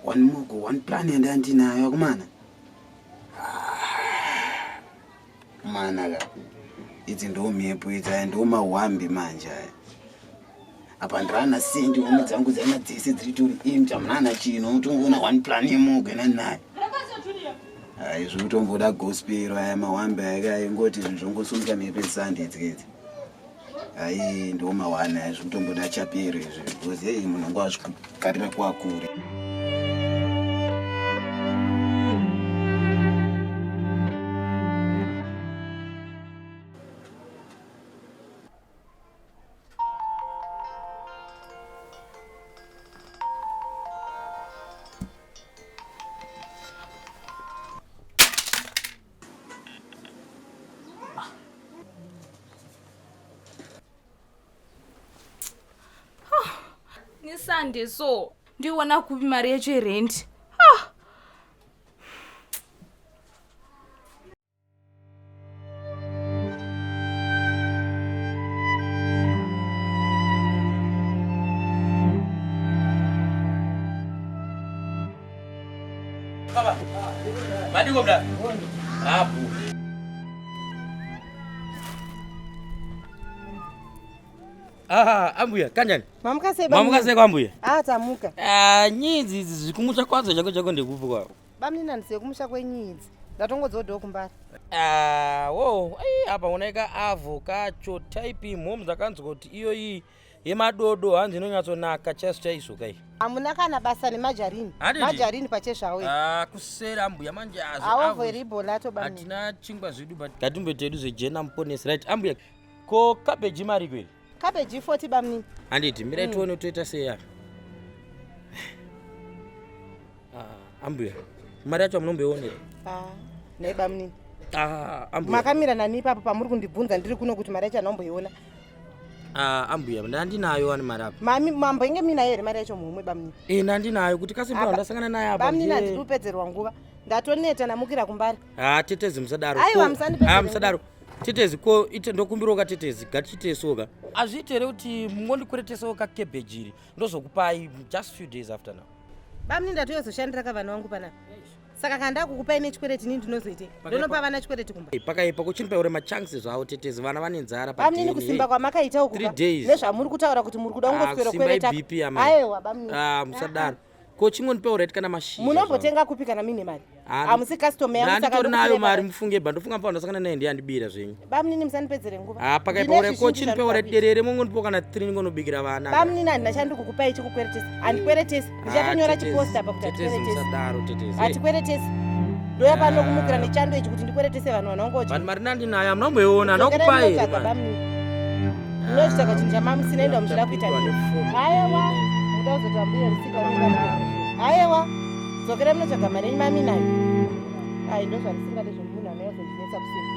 One mugo, one plan and antina, Yogmana. Managa. It's in Domi, Puita, and Oma Wambi Manja. Apandrana sindi umutsangu zana dzese dziri turi imtamana chino tongona one plan yemugena naye ai zvotomboda gospel aya mawambe aka ingoti zvongosumika mepesande dziketi ai ndo mawana zvotomboda chapero izvo because hey munhu ngwazvikukarira kwakure. Sunday so ndiona kupi mari yacho yerent. Baba. Madiko mda. Hapo. Ambuya kanjani? Mamukase kwambuya. Tamuka. Nyidzi zikumusha kwadzo chako ndikupi kwako. Bamnina ndisekumusha kwenyidzi. Ndatongodzodawo kumbari. Apa unaika avo kacho type mom dzakanzwa kuti iyo iyi yemadodo hanzi inonyatsonaka chaiso kai. Amuna kana basa nemajarini. Majarini pachezvawo. Kusera ambuya manje azo. Awo veribo lato bamni. Atina chingwa zvidu but gatumbe tedu zejena mponesi right ambuya. Ko cabbage mari kweli. Cabbage 40 bamni. Anditi mira tuone toita seya. Ambuya. Mari yacho munombeonera. Ne bamni. Ambuya. Makamira nani papo pamuri kundibvunza ndiri kuno kuti mari yacho anomboiona. Ambuya ndandinayo ani mari apa. Mami mambo inge mina here mari yacho mumwe bamni. Ndandinayo kuti kasimba ndasangana naye apa. Bamni ndikupedzerwa nguva. Ndatoneta namukira kumbari. Tetezi musadaro. Aiwa musandipedzera. Musadaro. Tetezi ko ite ndokumbiroka tetezi gatitesoka. Azvitere kuti mungondikweretesoka cabbage iri ndozokupai just few days after now. Bamni ndatozoshandira kavana vangu pana. Saka kanda kukupai nechikwereti nini ndinozoite. Ndonopa vana chikwereti kumba. Pakaipa kuchimpeure machances zvawo tetezi vana vane nzara pa. Bamni kusimba kwamakaita uku. 3 days. Nezvamuri kutaura kuti muri kuda kungoswera kwereta. Aiwa bamni. Musadaro. Ko chingonipeura kana mashizha. Munombotenga kupi kana mine mari? Amusi customer yangu saka ndinayo mari mufunge bha ndofunga pa ndasangana naye ndiyandibira zvenyu. Bamni musandipedzere nguva. Pakaipa ko chimpeura derere mungondipo kana 3 ngonobikira vana. Bamni ndachandikukupai chikukweretesa. Andikweretesa. Ndichatonyora chiposta pa kuti tetezi musadaro tetezi. Atikweretesa. Ndoya pano kumukira nechando ichi kuti ndikweretese vanhu vanongoje. Vanhu mari ndinayo munomboiona nokupai. Ndinochitaka kuti njamamusina enda muchida kuita. Aiwa. Ndozotambira musika nina. Aiwa. Dzokera munotsvaga mari mami nayo. Ndozvandisingade zvomunhu anozondinetsa kusini.